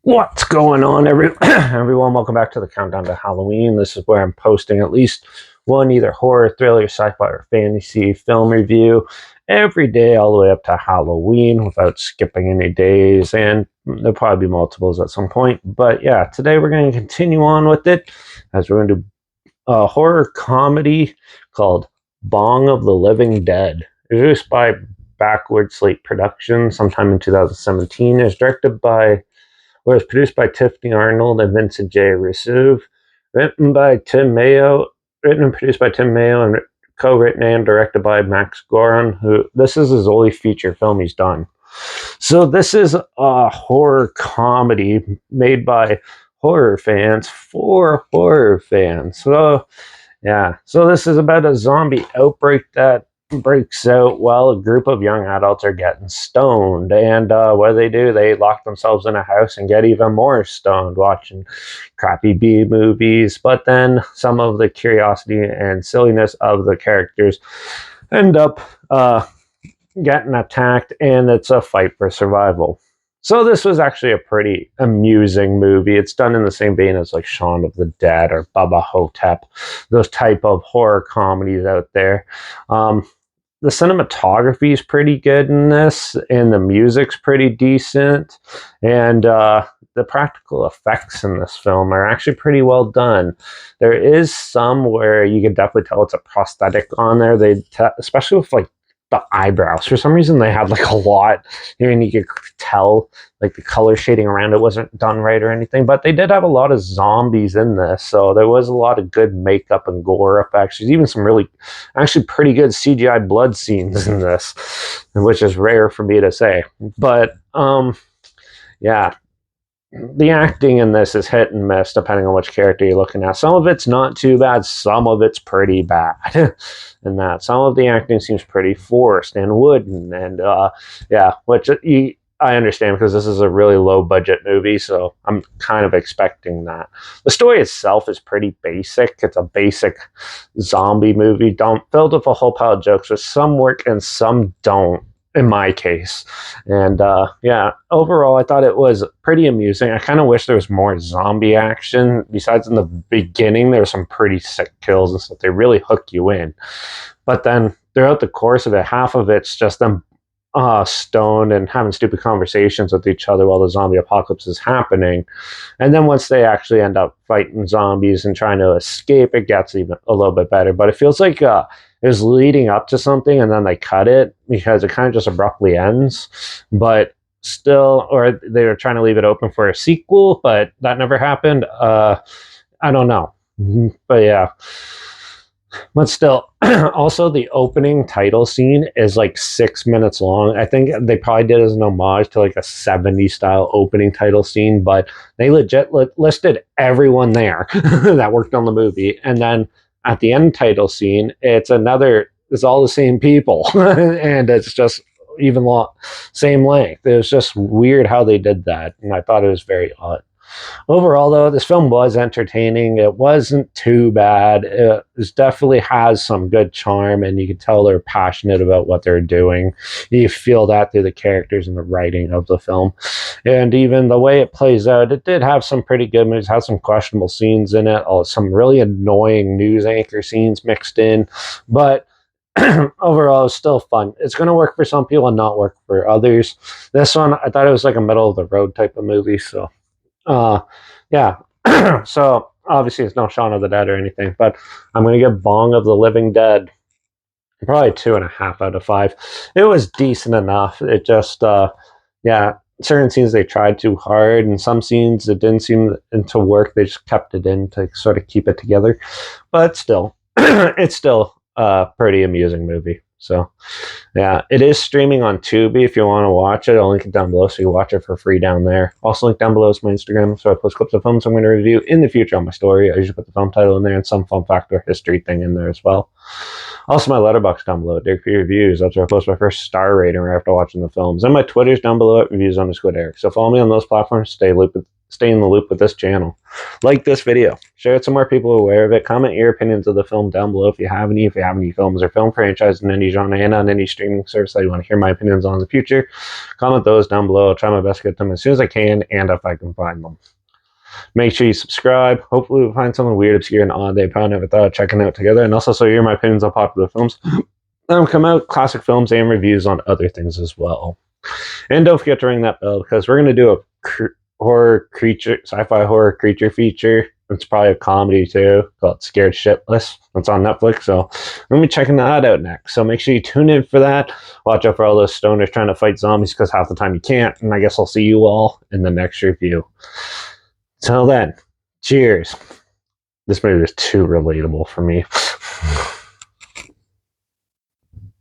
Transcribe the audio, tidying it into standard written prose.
What's going on, everyone? Welcome back to the Countdown to Halloween. This is where I'm posting at least one either horror, thriller, sci-fi, or fantasy film review every day all the way up to Halloween without skipping any days, and there'll probably be multiples at some point. But yeah, today we're going to continue on with it as we're going to do a horror comedy called Bong of the Living Dead. It was released by Backward Slate Productions sometime in 2017. It was directed by where it's produced by Tiffany Arnold and Vincent J. Russo, written and produced by Tim Mayo, and co-written and directed by Max Goran, who this is his only feature film he's done. So this is a horror comedy made by horror fans for horror fans. So this is about a zombie outbreak that breaks out while a group of young adults are getting stoned. And what do? They lock themselves in a house and get even more stoned watching crappy B movies. But then some of the curiosity and silliness of the characters end up getting attacked, and it's a fight for survival. So this was actually a pretty amusing movie. It's done in the same vein as like Shaun of the Dead or Bubba Hotep, those type of horror comedies out there. The cinematography is pretty good in this, and the music's pretty decent, and the practical effects in this film are actually pretty well done. There is some where you can definitely tell it's a prosthetic on there. Especially with like the eyebrows. For some reason, they had like a lot. I mean, you could tell like the color shading around it wasn't done right or anything. But they did have a lot of zombies in this, so there was a lot of good makeup and gore effects. There's even some really, actually pretty good CGI blood scenes in this, which is rare for me to say. But yeah. The acting in this is hit and miss depending on which character you're looking at. Some of it's not too bad, some of it's pretty bad. And that some of the acting seems pretty forced and wooden, and which I understand because this is a really low budget movie, so I'm kind of expecting that. The story itself is pretty basic. It's a basic zombie movie, filled with a whole pile of jokes, but some work and some don't, in my case. And overall I thought it was pretty amusing. I kind of wish there was more zombie action. Besides in the beginning, there were some pretty sick kills and stuff. They really hook you in. But then throughout the course of it, half of it's just them stoned and having stupid conversations with each other while the zombie apocalypse is happening. And then once they actually end up fighting zombies and trying to escape, it gets even a little bit better. But it feels like it was leading up to something and then they cut it because it kind of just abruptly ends. But still, or they were trying to leave it open for a sequel, but that never happened. I don't know. But yeah. But still, also the opening title scene is like 6 minutes long. I think they probably did it as an homage to like a 70s style opening title scene, but they legit listed everyone there that worked on the movie. And then at the end title scene, it's all the same people. And it's just same length. It was just weird how they did that. And I thought it was very odd. Overall, though, this film was entertaining. It wasn't too bad. It definitely has some good charm, and you can tell they're passionate about what they're doing. You feel that through the characters and the writing of the film. And even the way it plays out, it did have some pretty good movies, had some questionable scenes in it, some really annoying news anchor scenes mixed in. But overall, it's still fun. It's going to work for some people and not work for others. This one, I thought it was like a middle of the road type of movie, so so obviously it's no Shaun of the Dead or anything, but I'm going to give Bong of the Living Dead probably 2.5 out of 5. It was decent enough. It just, certain scenes they tried too hard, and some scenes it didn't seem to work. They just kept it in to sort of keep it together. But still, it's still a pretty amusing movie. So, yeah, it is streaming on Tubi if you want to watch it. I'll link it down below so you can watch it for free down there. Also, link down below is my Instagram, so I post clips of films I'm going to review in the future on my story. I usually put the film title in there and some fun fact or history thing in there as well. Also, my Letterbox down below, Derek for reviews. That's where I post my first star rating right after watching the films. And my Twitter's down below at reviews_Derek. So follow me on those platforms. Stay looped stay in the loop with this channel. Like this video, share it so more people are aware of it. Comment your opinions of the film down below if you have any. If you have any films or film franchises in any genre and on any streaming service that you want to hear my opinions on in the future, comment those down below. I'll try my best to get them as soon as I can and if I can find them. Make sure you subscribe. Hopefully we'll find something weird, obscure, and odd they probably never thought of checking out together. And also so you hear my opinions on popular films. Come out, classic films, and reviews on other things as well. And don't forget to ring that bell because we're going to do a sci-fi horror creature feature. It's probably a comedy too, called Scared Shitless. It's on Netflix, so I'm going to be checking that out next. So make sure you tune in for that. Watch out for all those stoners trying to fight zombies because half the time you can't. And I guess I'll see you all in the next review. Till then, cheers. This movie is too relatable for me.